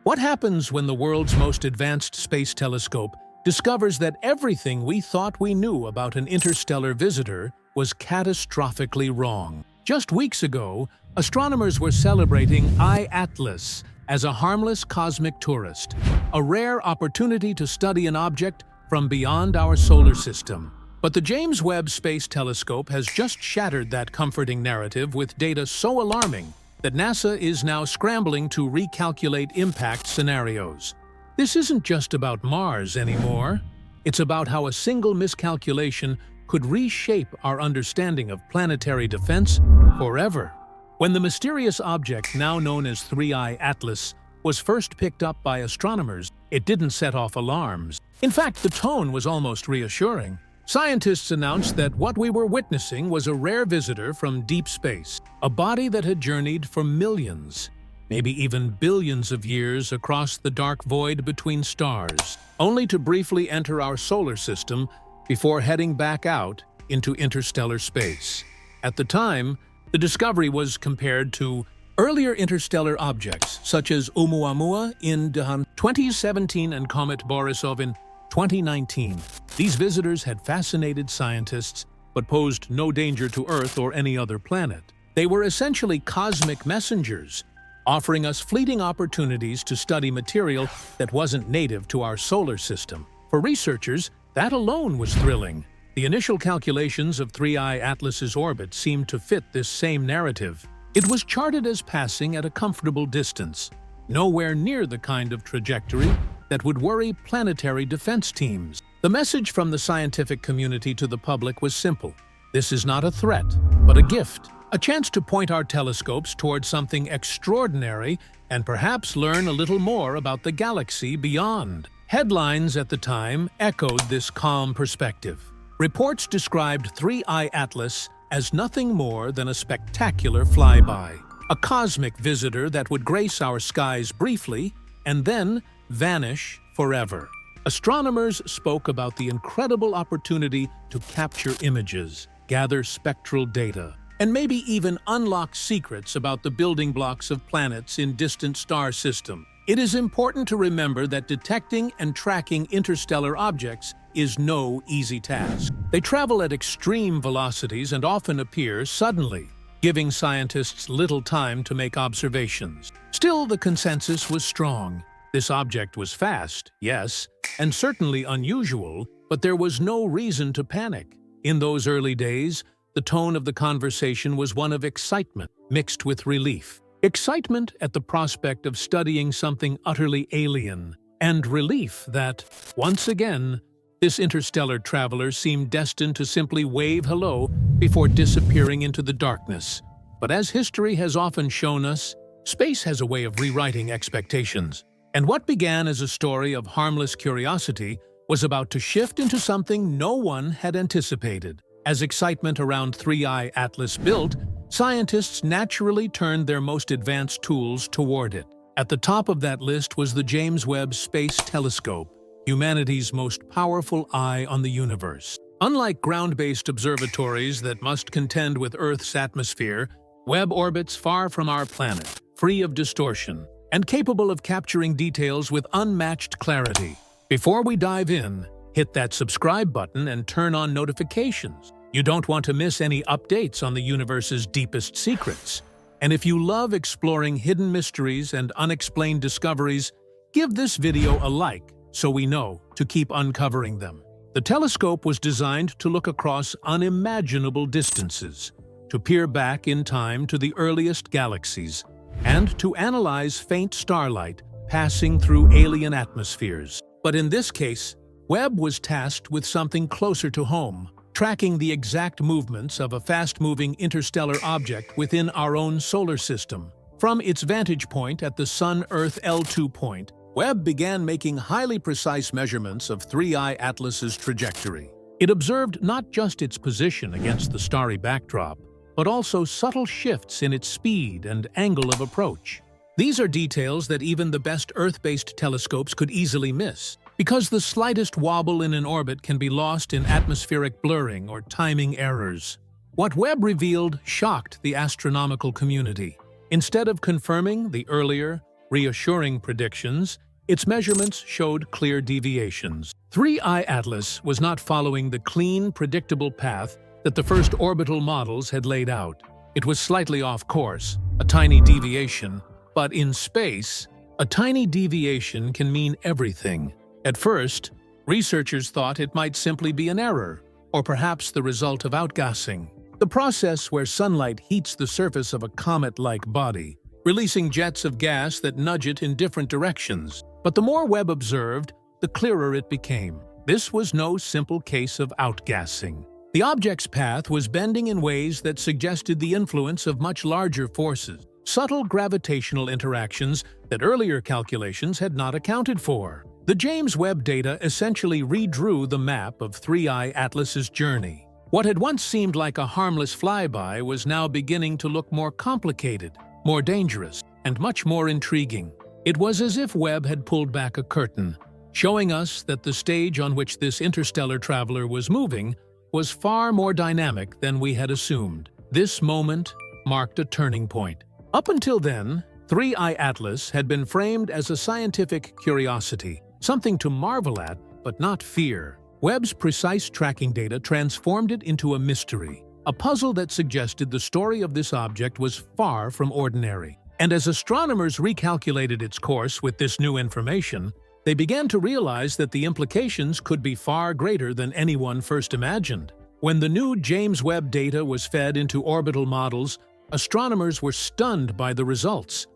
What happens when the world's most advanced space telescope discovers that everything we thought we knew about an interstellar visitor was catastrophically wrong? Just weeks ago, astronomers were celebrating I-Atlas as a harmless cosmic tourist, a rare opportunity to study an object from beyond our solar system. But the James Webb Space Telescope has just shattered that comforting narrative with data so alarming that NASA is now scrambling to recalculate impact scenarios. This isn't just about Mars anymore. It's about how a single miscalculation could reshape our understanding of planetary defense forever. When the mysterious object now known as 3I Atlas was first picked up by astronomers, it didn't set off alarms. In fact, the tone was almost reassuring. Scientists announced that what we were witnessing was a rare visitor from deep space, a body that had journeyed for millions, maybe even billions of years across the dark void between stars, only to briefly enter our solar system before heading back out into interstellar space. At the time, the discovery was compared to earlier interstellar objects such as Oumuamua in 2017 and Comet Borisov in 2019. These visitors had fascinated scientists but posed no danger to Earth or any other planet. They were essentially cosmic messengers, offering us fleeting opportunities to study material that wasn't native to our solar system. For researchers, that alone was thrilling. The initial calculations of 3I Atlas's orbit seemed to fit this same narrative. It was charted as passing at a comfortable distance, nowhere near the kind of trajectory that would worry planetary defense teams. The message from the scientific community to the public was simple. This is not a threat, but a gift. A chance to point our telescopes towards something extraordinary and perhaps learn a little more about the galaxy beyond. Headlines at the time echoed this calm perspective. Reports described 3I Atlas as nothing more than a spectacular flyby, a cosmic visitor that would grace our skies briefly and then vanish forever. Astronomers spoke about the incredible opportunity to capture images, gather spectral data, and maybe even unlock secrets about the building blocks of planets in distant star systems. It is important to remember that detecting and tracking interstellar objects is no easy task. They travel at extreme velocities and often appear suddenly, giving scientists little time to make observations. Still, the consensus was strong. This object was fast, yes, and certainly unusual, but there was no reason to panic. In those early days, the tone of the conversation was one of excitement mixed with relief. Excitement at the prospect of studying something utterly alien, and relief that, once again, this interstellar traveler seemed destined to simply wave hello before disappearing into the darkness. But as history has often shown us, space has a way of rewriting expectations. And what began as a story of harmless curiosity was about to shift into something no one had anticipated. As excitement around 3I Atlas built, scientists naturally turned their most advanced tools toward it. At the top of that list was the James Webb Space Telescope, humanity's most powerful eye on the universe. Unlike ground-based observatories that must contend with Earth's atmosphere, Webb orbits far from our planet, free of distortion, and capable of capturing details with unmatched clarity. Before we dive in, hit that subscribe button and turn on notifications. You don't want to miss any updates on the universe's deepest secrets. And if you love exploring hidden mysteries and unexplained discoveries, give this video a like so we know to keep uncovering them. The telescope was designed to look across unimaginable distances, to peer back in time to the earliest galaxies, and to analyze faint starlight passing through alien atmospheres. But in this case, Webb was tasked with something closer to home, tracking the exact movements of a fast-moving interstellar object within our own solar system. From its vantage point at the Sun-Earth L2 point, Webb began making highly precise measurements of 3I Atlas's trajectory. It observed not just its position against the starry backdrop, but also subtle shifts in its speed and angle of approach. These are details that even the best Earth-based telescopes could easily miss, because the slightest wobble in an orbit can be lost in atmospheric blurring or timing errors. What Webb revealed shocked the astronomical community. Instead of confirming the earlier, reassuring predictions, its measurements showed clear deviations. 3I Atlas was not following the clean, predictable path that the first orbital models had laid out. It was slightly off course, a tiny deviation, but in space, a tiny deviation can mean everything. At first, researchers thought it might simply be an error, or perhaps the result of outgassing, the process where sunlight heats the surface of a comet-like body, releasing jets of gas that nudge it in different directions. But the more Webb observed, the clearer it became. This was no simple case of outgassing. The object's path was bending in ways that suggested the influence of much larger forces, subtle gravitational interactions that earlier calculations had not accounted for. The James Webb data essentially redrew the map of 3I Atlas's journey. What had once seemed like a harmless flyby was now beginning to look more complicated, more dangerous, and much more intriguing. It was as if Webb had pulled back a curtain, showing us that the stage on which this interstellar traveler was moving was far more dynamic than we had assumed. This moment marked a turning point. Up until then, 3I Atlas had been framed as a scientific curiosity, something to marvel at, but not fear. Webb's precise tracking data transformed it into a mystery, a puzzle that suggested the story of this object was far from ordinary. And as astronomers recalculated its course with this new information, they began to realize that the implications could be far greater than anyone first imagined. When the new James Webb data was fed into orbital models, astronomers were stunned by the results.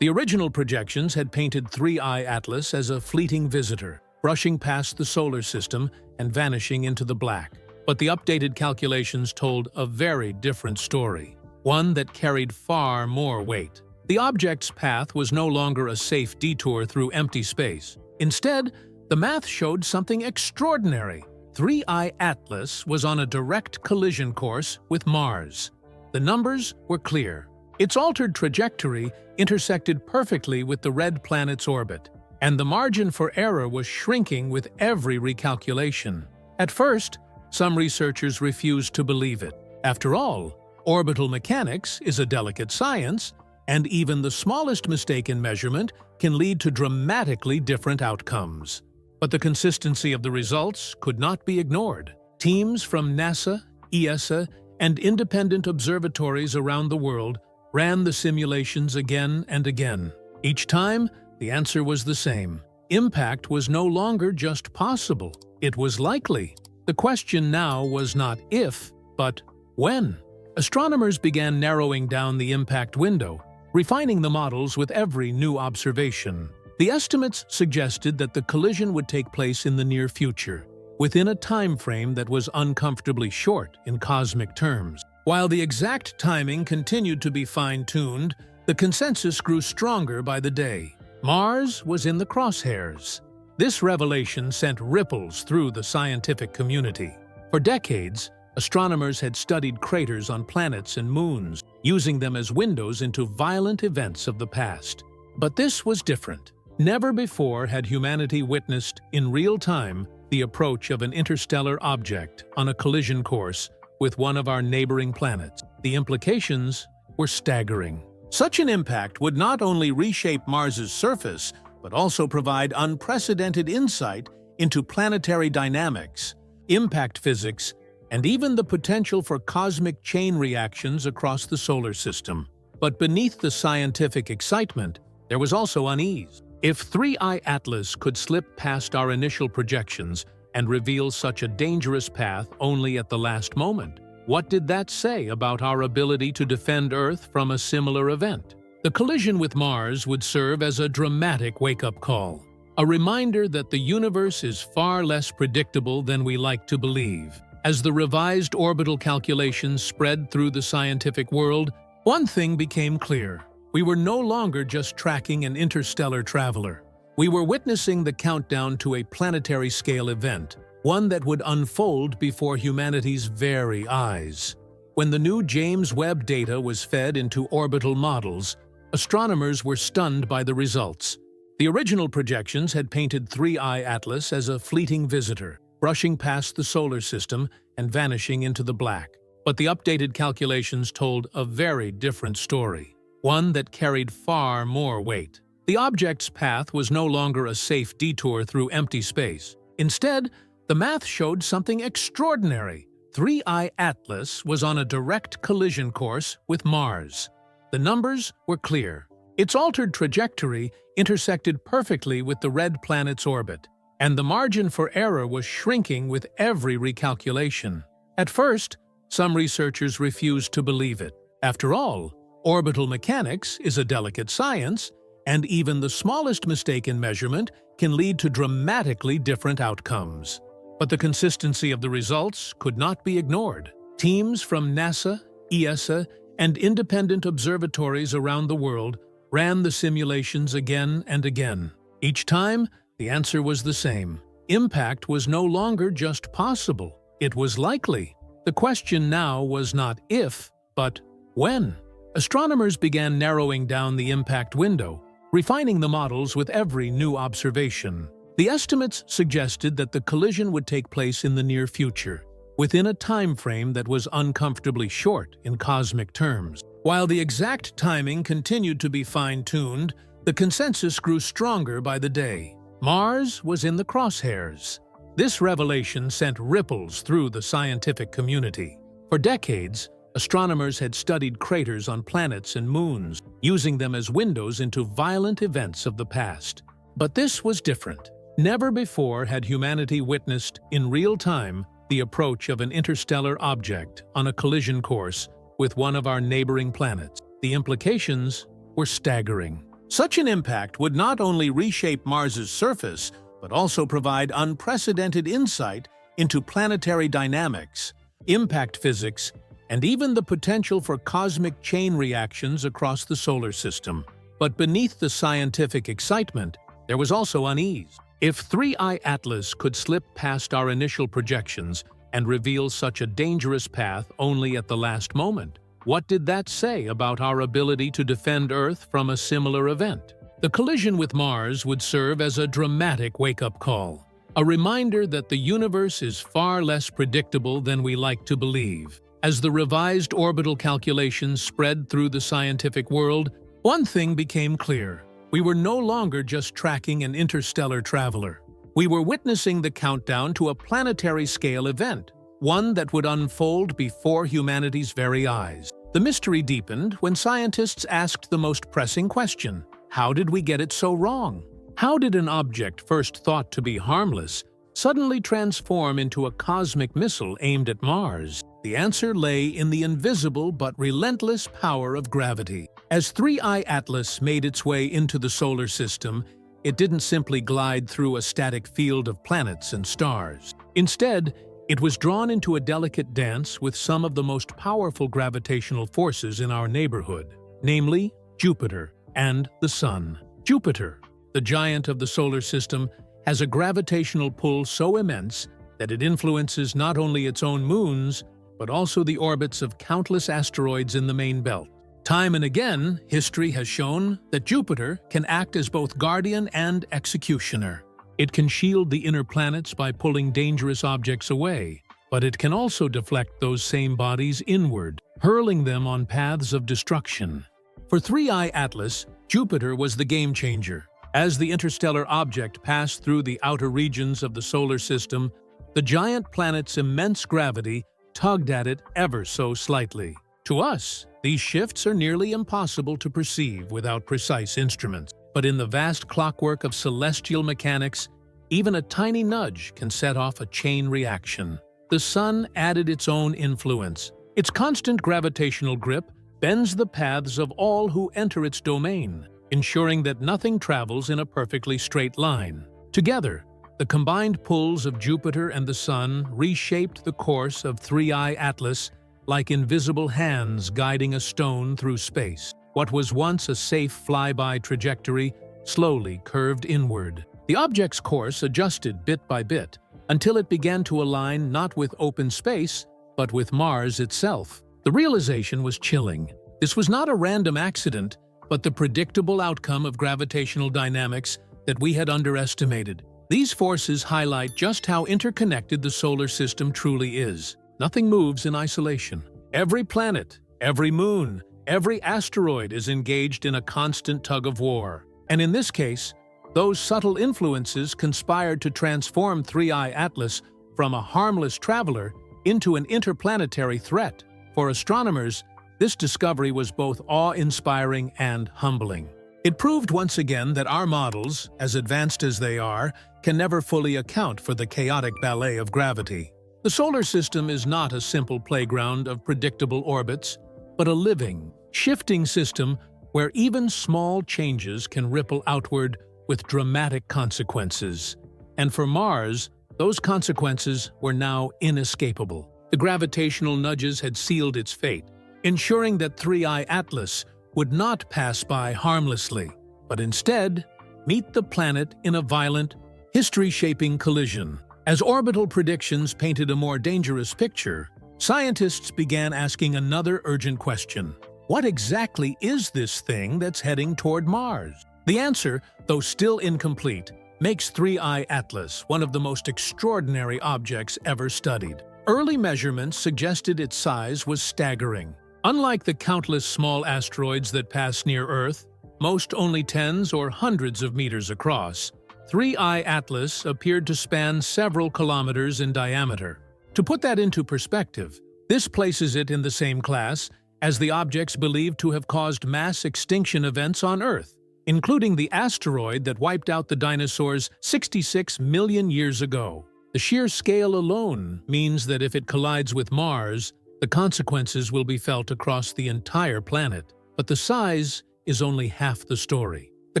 The original projections had painted 3I Atlas as a fleeting visitor, brushing past the solar system and vanishing into the black. But the updated calculations told a very different story, one that carried far more weight. The object's path was no longer a safe detour through empty space. Instead, the math showed something extraordinary. 3I Atlas was on a direct collision course with Mars. The numbers were clear. Its altered trajectory intersected perfectly with the red planet's orbit, and the margin for error was shrinking with every recalculation. At first, some researchers refused to believe it. After all, orbital mechanics is a delicate science, and even the smallest mistake in measurement can lead to dramatically different outcomes. But the consistency of the results could not be ignored. Teams from NASA, ESA, and independent observatories around the world ran the simulations again and again. Each time, the answer was the same. Impact was no longer just possible, it was likely. The question now was not if, but when. Astronomers began narrowing down the impact window, refining the models with every new observation. The estimates suggested that the collision would take place in the near future, within a time frame that was uncomfortably short in cosmic terms. While the exact timing continued to be fine-tuned, the consensus grew stronger by the day. Mars was in the crosshairs. This revelation sent ripples through the scientific community. For decades, astronomers had studied craters on planets and moons, using them as windows into violent events of the past. But this was different. Never before had humanity witnessed, in real time, the approach of an interstellar object on a collision course with one of our neighboring planets. The implications were staggering. Such an impact would not only reshape Mars's surface, but also provide unprecedented insight into planetary dynamics, impact physics, and even the potential for cosmic chain reactions across the solar system. But beneath the scientific excitement, there was also unease. If 3I Atlas could slip past our initial projections and reveal such a dangerous path only at the last moment, what did that say about our ability to defend Earth from a similar event? The collision with Mars would serve as a dramatic wake-up call, a reminder that the universe is far less predictable than we like to believe. As the revised orbital calculations spread through the scientific world, one thing became clear. We were no longer just tracking an interstellar traveler. We were witnessing the countdown to a planetary-scale event, one that would unfold before humanity's very eyes. When the new James Webb data was fed into orbital models, astronomers were stunned by the results. The original projections had painted 3I Atlas as a fleeting visitor, brushing past the solar system and vanishing into the black. But the updated calculations told a very different story, one that carried far more weight. The object's path was no longer a safe detour through empty space. Instead, the math showed something extraordinary. 3I Atlas was on a direct collision course with Mars. The numbers were clear. Its altered trajectory intersected perfectly with the red planet's orbit, and the margin for error was shrinking with every recalculation. At first, some researchers refused to believe it. After all, orbital mechanics is a delicate science, and even the smallest mistake in measurement can lead to dramatically different outcomes. But the consistency of the results could not be ignored. Teams from NASA, ESA, and independent observatories around the world ran the simulations again and again. Each time, the answer was the same. Impact was no longer just possible. It was likely. The question now was not if, but when. Astronomers began narrowing down the impact window, refining the models with every new observation. The estimates suggested that the collision would take place in the near future, within a time frame that was uncomfortably short in cosmic terms. While the exact timing continued to be fine-tuned, the consensus grew stronger by the day. Mars was in the crosshairs. This revelation sent ripples through the scientific community. For decades, astronomers had studied craters on planets and moons, using them as windows into violent events of the past. But this was different. Never before had humanity witnessed, in real time, the approach of an interstellar object on a collision course with one of our neighboring planets. The implications were staggering. Such an impact would not only reshape Mars's surface, but also provide unprecedented insight into planetary dynamics, impact physics, and even the potential for cosmic chain reactions across the solar system. But beneath the scientific excitement, there was also unease. If 3I Atlas could slip past our initial projections and reveal such a dangerous path only at the last moment, what did that say about our ability to defend Earth from a similar event? The collision with Mars would serve as a dramatic wake-up call, a reminder that the universe is far less predictable than we like to believe. As the revised orbital calculations spread through the scientific world, one thing became clear. We were no longer just tracking an interstellar traveler. We were witnessing the countdown to a planetary-scale event, one that would unfold before humanity's very eyes. The mystery deepened when scientists asked the most pressing question: how did we get it so wrong? How did an object first thought to be harmless suddenly transform into a cosmic missile aimed at Mars? The answer lay in the invisible but relentless power of gravity. As 3I Atlas made its way into the solar system, it didn't simply glide through a static field of planets and stars. Instead, it was drawn into a delicate dance with some of the most powerful gravitational forces in our neighborhood, namely Jupiter and the Sun. Jupiter, the giant of the solar system, has a gravitational pull so immense that it influences not only its own moons, but also the orbits of countless asteroids in the main belt. Time and again, history has shown that Jupiter can act as both guardian and executioner. It can shield the inner planets by pulling dangerous objects away, but it can also deflect those same bodies inward, hurling them on paths of destruction. For 3I Atlas, Jupiter was the game-changer. As the interstellar object passed through the outer regions of the solar system, the giant planet's immense gravity tugged at it ever so slightly. To us, these shifts are nearly impossible to perceive without precise instruments. But in the vast clockwork of celestial mechanics, even a tiny nudge can set off a chain reaction. The Sun added its own influence. Its constant gravitational grip bends the paths of all who enter its domain, ensuring that nothing travels in a perfectly straight line. Together, the combined pulls of Jupiter and the Sun reshaped the course of 3I Atlas like invisible hands guiding a stone through space. What was once a safe flyby trajectory slowly curved inward. The object's course adjusted bit by bit until it began to align not with open space, but with Mars itself. The realization was chilling. This was not a random accident, but the predictable outcome of gravitational dynamics that we had underestimated. These forces highlight just how interconnected the solar system truly is. Nothing moves in isolation. Every planet, every moon, every asteroid is engaged in a constant tug of war. And in this case, those subtle influences conspired to transform 3I Atlas from a harmless traveler into an interplanetary threat. For astronomers, this discovery was both awe-inspiring and humbling. It proved once again that our models, as advanced as they are, can never fully account for the chaotic ballet of gravity. The solar system is not a simple playground of predictable orbits, but a living, shifting system where even small changes can ripple outward with dramatic consequences. And for Mars, those consequences were now inescapable. The gravitational nudges had sealed its fate, ensuring that 3I Atlas would not pass by harmlessly, but instead meet the planet in a violent, history-shaping collision. As orbital predictions painted a more dangerous picture, scientists began asking another urgent question. What exactly is this thing that's heading toward Mars? The answer, though still incomplete, makes 3I Atlas one of the most extraordinary objects ever studied. Early measurements suggested its size was staggering. Unlike the countless small asteroids that pass near Earth, most only tens or hundreds of meters across, 3I Atlas appeared to span several kilometers in diameter. To put that into perspective, this places it in the same class as the objects believed to have caused mass extinction events on Earth, including the asteroid that wiped out the dinosaurs 66 million years ago. The sheer scale alone means that if it collides with Mars, the consequences will be felt across the entire planet. But the size is only half the story. The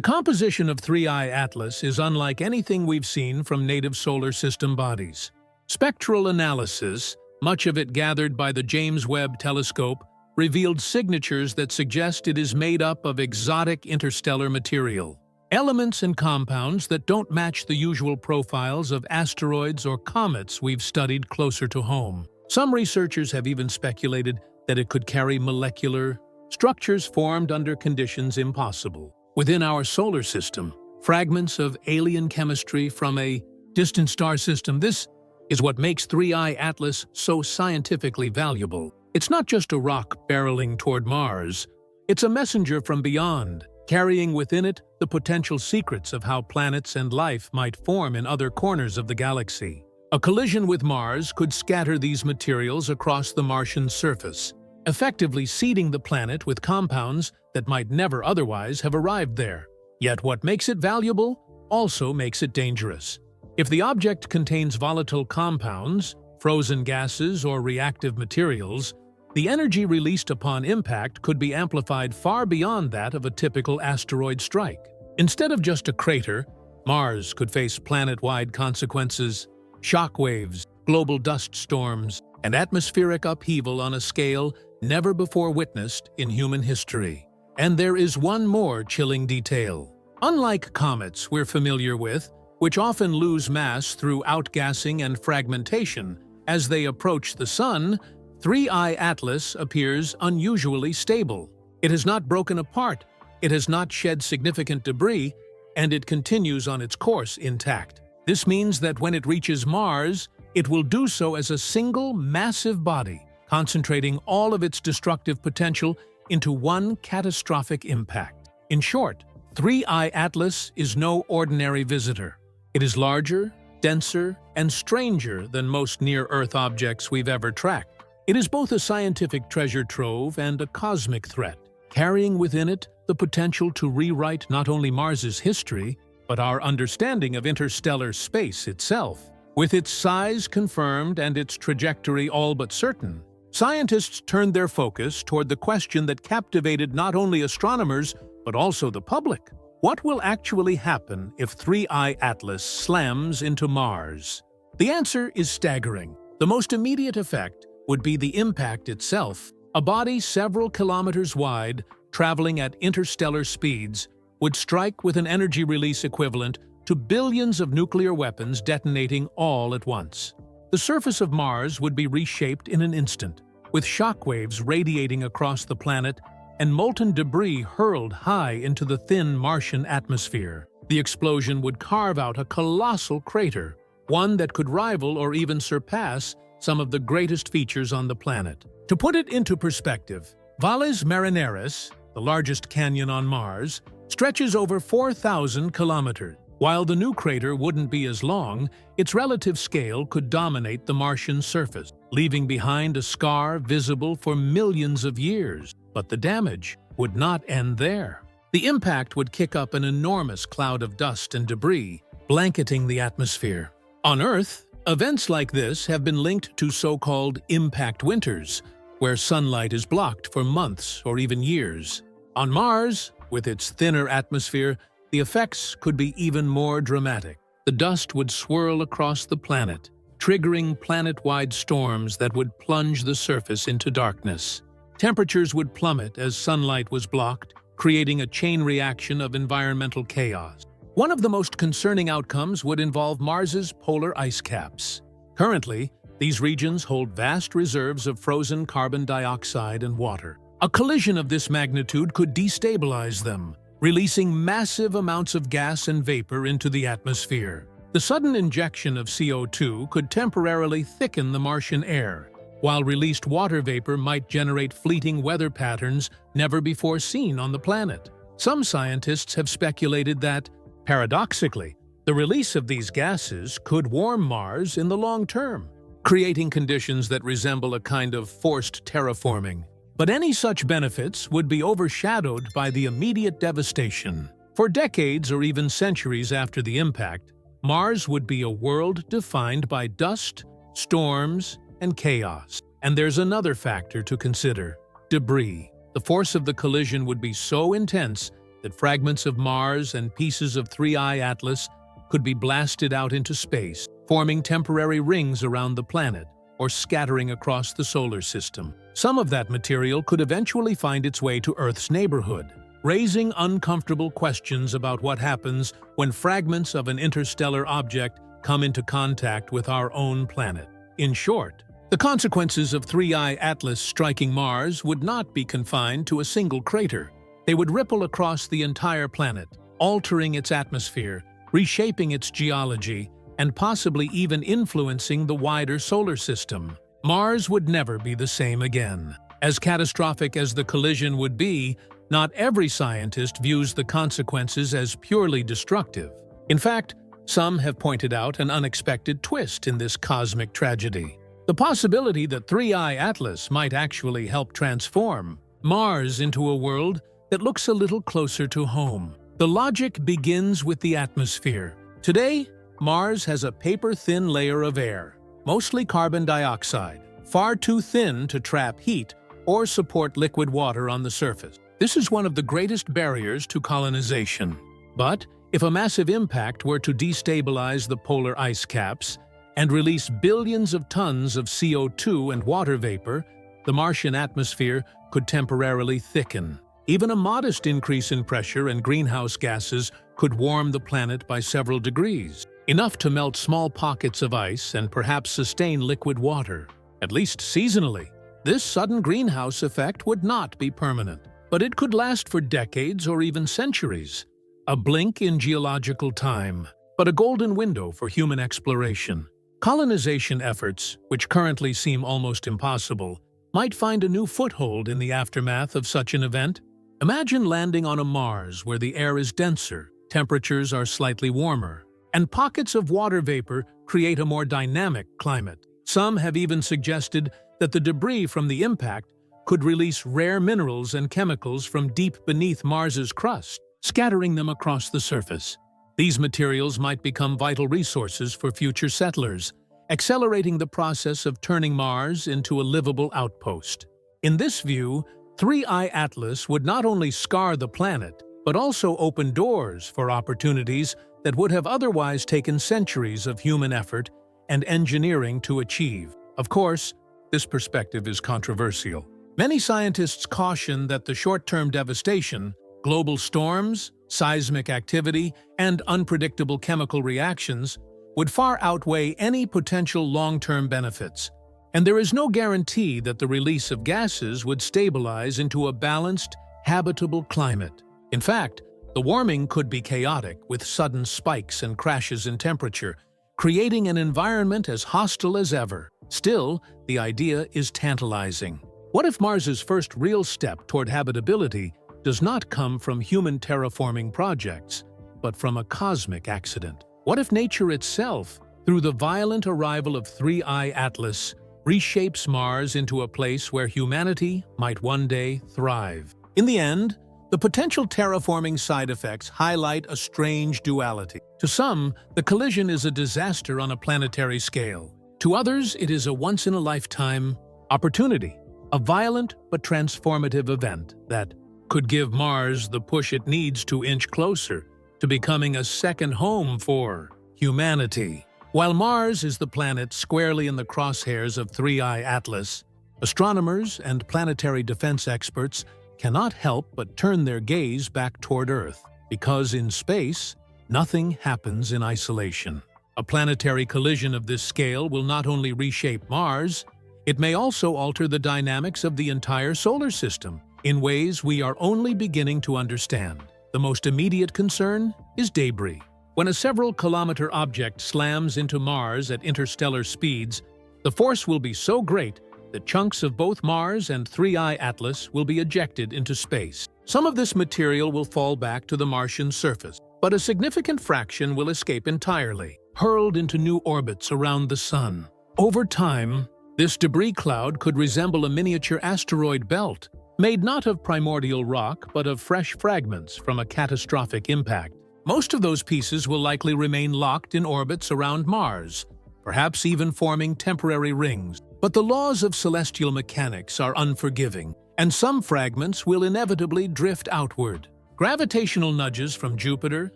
composition of 3I Atlas is unlike anything we've seen from native solar system bodies. Spectral analysis, much of it gathered by the James Webb Telescope, revealed signatures that suggest it is made up of exotic interstellar material. Elements and compounds that don't match the usual profiles of asteroids or comets we've studied closer to home. Some researchers have even speculated that it could carry molecular structures formed under conditions impossible. Within our solar system, fragments of alien chemistry from a distant star system. This is what makes 3I Atlas so scientifically valuable. It's not just a rock barreling toward Mars. It's a messenger from beyond, carrying within it the potential secrets of how planets and life might form in other corners of the galaxy. A collision with Mars could scatter these materials across the Martian surface, effectively seeding the planet with compounds that might never otherwise have arrived there. Yet what makes it valuable also makes it dangerous. If the object contains volatile compounds, frozen gases, or reactive materials, the energy released upon impact could be amplified far beyond that of a typical asteroid strike. Instead of just a crater, Mars could face planet-wide consequences, shockwaves, global dust storms, and atmospheric upheaval on a scale never before witnessed in human history. And there is one more chilling detail. Unlike comets we're familiar with, which often lose mass through outgassing and fragmentation as they approach the Sun, 3I Atlas appears unusually stable. It has not broken apart, it has not shed significant debris, and it continues on its course intact. This means that when it reaches Mars, it will do so as a single massive body, concentrating all of its destructive potential into one catastrophic impact. In short, 3I Atlas is no ordinary visitor. It is larger, denser, and stranger than most near-Earth objects we've ever tracked. It is both a scientific treasure trove and a cosmic threat, carrying within it the potential to rewrite not only Mars's history, but our understanding of interstellar space itself. With its size confirmed and its trajectory all but certain, scientists turned their focus toward the question that captivated not only astronomers, but also the public. What will actually happen if 3I Atlas slams into Mars? The answer is staggering. The most immediate effect would be the impact itself. A body several kilometers wide, traveling at interstellar speeds, would strike with an energy release equivalent to billions of nuclear weapons detonating all at once. The surface of Mars would be reshaped in an instant, with shockwaves radiating across the planet and molten debris hurled high into the thin Martian atmosphere. The explosion would carve out a colossal crater, one that could rival or even surpass some of the greatest features on the planet. To put it into perspective, Valles Marineris, the largest canyon on Mars, stretches over 4,000 kilometers. While the new crater wouldn't be as long, its relative scale could dominate the Martian surface, leaving behind a scar visible for millions of years. But the damage would not end there. The impact would kick up an enormous cloud of dust and debris, blanketing the atmosphere. On Earth, events like this have been linked to so-called impact winters, where sunlight is blocked for months or even years. On Mars, with its thinner atmosphere, the effects could be even more dramatic. The dust would swirl across the planet, triggering planet-wide storms that would plunge the surface into darkness. Temperatures would plummet as sunlight was blocked, creating a chain reaction of environmental chaos. One of the most concerning outcomes would involve Mars's polar ice caps. Currently, these regions hold vast reserves of frozen carbon dioxide and water. A collision of this magnitude could destabilize them, releasing massive amounts of gas and vapor into the atmosphere. The sudden injection of CO2 could temporarily thicken the Martian air, while released water vapor might generate fleeting weather patterns never before seen on the planet. Some scientists have speculated that, paradoxically, the release of these gases could warm Mars in the long term, creating conditions that resemble a kind of forced terraforming. But any such benefits would be overshadowed by the immediate devastation. For decades or even centuries after the impact, Mars would be a world defined by dust, storms, and chaos. And there's another factor to consider: debris. The force of the collision would be so intense that fragments of Mars and pieces of 3I Atlas could be blasted out into space, forming temporary rings around the planet or scattering across the solar system. Some of that material could eventually find its way to Earth's neighborhood, raising uncomfortable questions about what happens when fragments of an interstellar object come into contact with our own planet. In short, the consequences of 3I Atlas striking Mars would not be confined to a single crater. They would ripple across the entire planet, altering its atmosphere, reshaping its geology, and possibly even influencing the wider solar system. Mars would never be the same again. As catastrophic as the collision would be, not every scientist views the consequences as purely destructive. In fact, some have pointed out an unexpected twist in this cosmic tragedy: the possibility that 3I Atlas might actually help transform Mars into a world that looks a little closer to home. The logic begins with the atmosphere. Today, Mars has a paper-thin layer of air, mostly carbon dioxide, far too thin to trap heat or support liquid water on the surface. This is one of the greatest barriers to colonization. But if a massive impact were to destabilize the polar ice caps and release billions of tons of CO2 and water vapor, the Martian atmosphere could temporarily thicken. Even a modest increase in pressure and greenhouse gases could warm the planet by several degrees, enough to melt small pockets of ice and perhaps sustain liquid water, at least seasonally. This sudden greenhouse effect would not be permanent, but it could last for decades or even centuries. A blink in geological time, but a golden window for human exploration. Colonization efforts, which currently seem almost impossible, might find a new foothold in the aftermath of such an event. Imagine landing on a Mars where the air is denser, temperatures are slightly warmer, and pockets of water vapor create a more dynamic climate. Some have even suggested that the debris from the impact could release rare minerals and chemicals from deep beneath Mars's crust, scattering them across the surface. These materials might become vital resources for future settlers, accelerating the process of turning Mars into a livable outpost. In this view, 3I Atlas would not only scar the planet, but also open doors for opportunities that would have otherwise taken centuries of human effort and engineering to achieve. Of course, this perspective is controversial. Many scientists caution that the short-term devastation, global storms, seismic activity, and unpredictable chemical reactions would far outweigh any potential long-term benefits. And there is no guarantee that the release of gases would stabilize into a balanced, habitable climate. In fact, the warming could be chaotic, with sudden spikes and crashes in temperature, creating an environment as hostile as ever. Still, the idea is tantalizing. What if Mars's first real step toward habitability does not come from human terraforming projects, but from a cosmic accident. What if nature itself, through the violent arrival of 3I Atlas, reshapes Mars into a place where humanity might one day thrive? In the end, the potential terraforming side effects highlight a strange duality. To some, the collision is a disaster on a planetary scale. To others, it is a once-in-a-lifetime opportunity, a violent but transformative event that could give Mars the push it needs to inch closer to becoming a second home for humanity. While Mars is the planet squarely in the crosshairs of 3I Atlas, astronomers and planetary defense experts cannot help but turn their gaze back toward Earth, because in space, nothing happens in isolation. A planetary collision of this scale will not only reshape Mars, it may also alter the dynamics of the entire solar system in ways we are only beginning to understand. The most immediate concern is debris. When a several-kilometer object slams into Mars at interstellar speeds, the force will be so great that chunks of both Mars and 3I Atlas will be ejected into space. Some of this material will fall back to the Martian surface, but a significant fraction will escape entirely, hurled into new orbits around the Sun. Over time, this debris cloud could resemble a miniature asteroid belt, made not of primordial rock but of fresh fragments from a catastrophic impact. Most of those pieces will likely remain locked in orbits around Mars, perhaps even forming temporary rings. But the laws of celestial mechanics are unforgiving, and some fragments will inevitably drift outward. Gravitational nudges from Jupiter,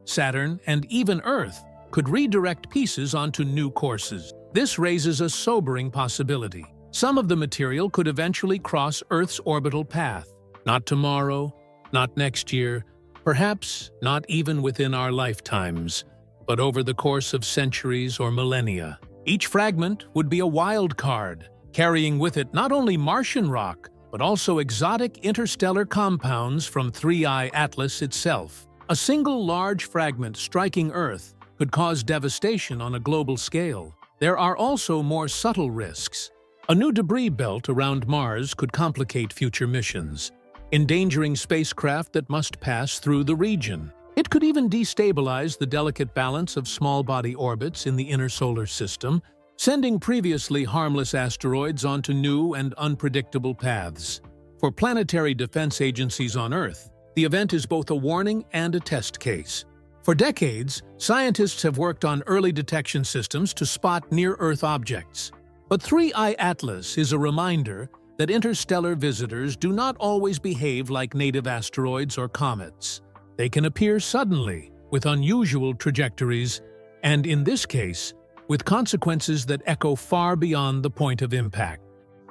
Saturn, and even Earth could redirect pieces onto new courses. This raises a sobering possibility. Some of the material could eventually cross Earth's orbital path. Not tomorrow, not next year, perhaps not even within our lifetimes, but over the course of centuries or millennia. Each fragment would be a wild card, carrying with it not only Martian rock, but also exotic interstellar compounds from 3I Atlas itself. A single large fragment striking Earth could cause devastation on a global scale. There are also more subtle risks. A new debris belt around Mars could complicate future missions, endangering spacecraft that must pass through the region. It could even destabilize the delicate balance of small body orbits in the inner solar system, sending previously harmless asteroids onto new and unpredictable paths. For planetary defense agencies on Earth, the event is both a warning and a test case. For decades, scientists have worked on early detection systems to spot near-Earth objects. But 3I Atlas is a reminder that interstellar visitors do not always behave like native asteroids or comets. They can appear suddenly, with unusual trajectories, and in this case, with consequences that echo far beyond the point of impact.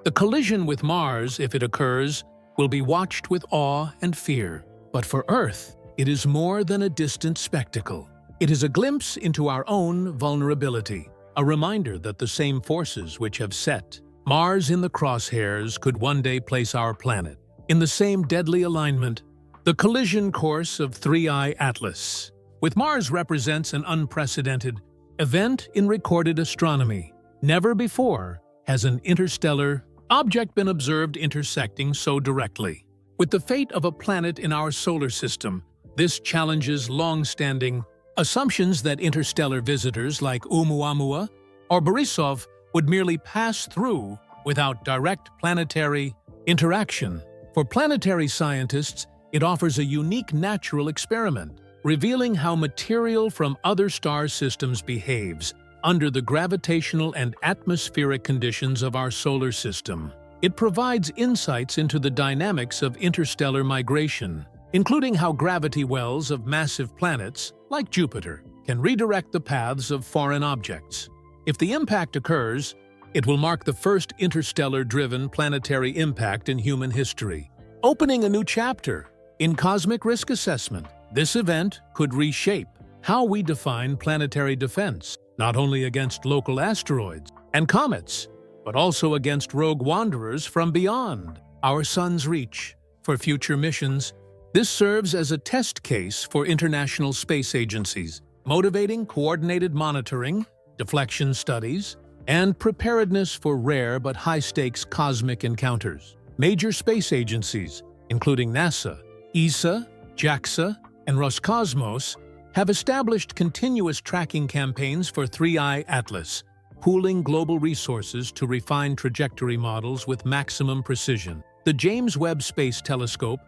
The collision with Mars, if it occurs, will be watched with awe and fear. But for Earth, it is more than a distant spectacle. It is a glimpse into our own vulnerability, a reminder that the same forces which have set Mars in the crosshairs could one day place our planet in the same deadly alignment. The collision course of 3I Atlas with Mars represents an unprecedented event in recorded astronomy. Never before has an interstellar object been observed intersecting so directly with the fate of a planet in our solar system. This challenges long-standing assumptions that interstellar visitors like Oumuamua or Borisov would merely pass through without direct planetary interaction. For planetary scientists, it offers a unique natural experiment, revealing how material from other star systems behaves under the gravitational and atmospheric conditions of our solar system. It provides insights into the dynamics of interstellar migration, including how gravity wells of massive planets, like Jupiter, can redirect the paths of foreign objects. If the impact occurs, it will mark the first interstellar-driven planetary impact in human history, opening a new chapter in cosmic risk assessment. This event could reshape how we define planetary defense, not only against local asteroids and comets, but also against rogue wanderers from beyond our sun's reach. For future missions, this serves as a test case for international space agencies, motivating coordinated monitoring, deflection studies, and preparedness for rare but high-stakes cosmic encounters. Major space agencies, including NASA, ESA, JAXA, and Roscosmos have established continuous tracking campaigns for 3I Atlas, pooling global resources to refine trajectory models with maximum precision. The James Webb Space Telescope,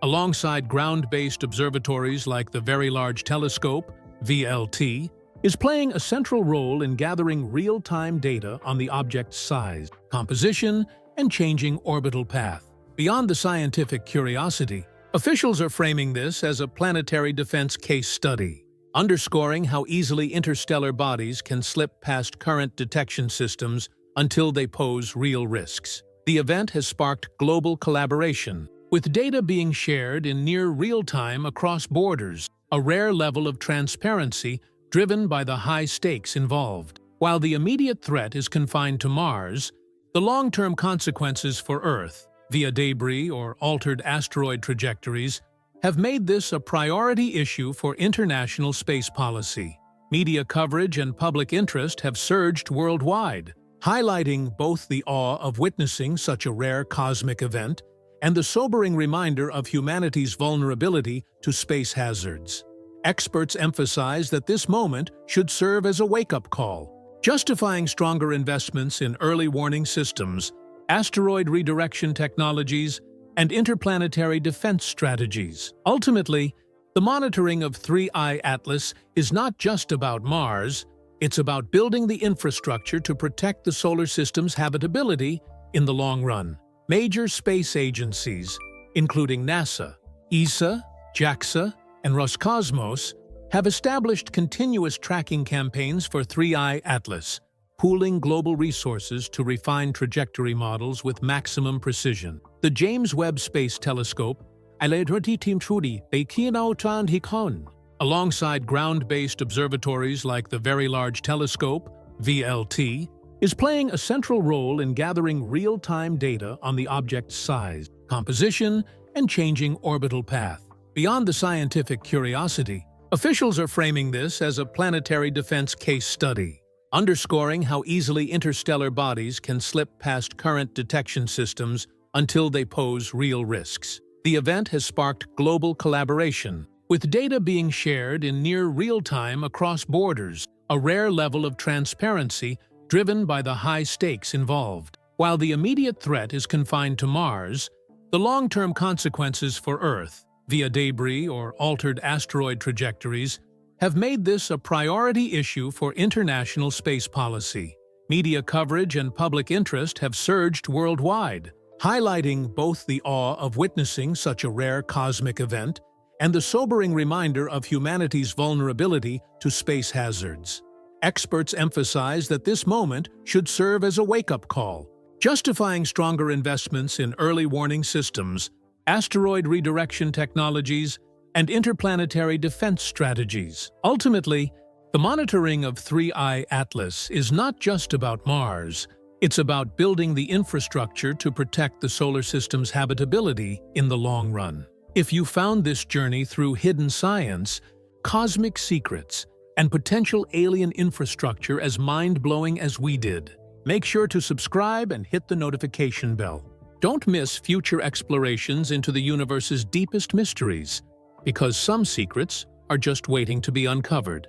alongside ground-based observatories like the Very Large Telescope, VLT, is playing a central role in gathering real-time data on the object's size, composition, and changing orbital path. Beyond the scientific curiosity, officials are framing this as a planetary defense case study, underscoring how easily interstellar bodies can slip past current detection systems until they pose real risks. The event has sparked global collaboration, with data being shared in near real time across borders, a rare level of transparency driven by the high stakes involved. While the immediate threat is confined to Mars, the long-term consequences for Earth, via debris or altered asteroid trajectories, have made this a priority issue for international space policy. Media coverage and public interest have surged worldwide, highlighting both the awe of witnessing such a rare cosmic event and the sobering reminder of humanity's vulnerability to space hazards. Experts emphasize that this moment should serve as a wake-up call, justifying stronger investments in early warning systems, asteroid redirection technologies, and interplanetary defense strategies. Ultimately, the monitoring of 3I Atlas is not just about Mars, it's about building the infrastructure to protect the solar system's habitability in the long run. Major space agencies, including NASA, ESA, JAXA, and Roscosmos, have established continuous tracking campaigns for 3I Atlas, pooling global resources to refine trajectory models with maximum precision. The James Webb Space Telescope, alongside ground-based observatories like the Very Large Telescope, VLT, is playing a central role in gathering real-time data on the object's size, composition, and changing orbital path. Beyond the scientific curiosity, officials are framing this as a planetary defense case study, underscoring how easily interstellar bodies can slip past current detection systems until they pose real risks. The event has sparked global collaboration, with data being shared in near real time across borders, a rare level of transparency driven by the high stakes involved. While the immediate threat is confined to Mars, the long-term consequences for Earth, via debris or altered asteroid trajectories, have made this a priority issue for international space policy. Media coverage and public interest have surged worldwide, highlighting both the awe of witnessing such a rare cosmic event and the sobering reminder of humanity's vulnerability to space hazards. Experts emphasize that this moment should serve as a wake-up call, justifying stronger investments in early warning systems, asteroid redirection technologies, and interplanetary defense strategies. Ultimately, the monitoring of 3I Atlas is not just about Mars, it's about building the infrastructure to protect the solar system's habitability in the long run. If you found this journey through hidden science, cosmic secrets, and potential alien infrastructure as mind-blowing as we did, make sure to subscribe and hit the notification bell. Don't miss future explorations into the universe's deepest mysteries, because some secrets are just waiting to be uncovered.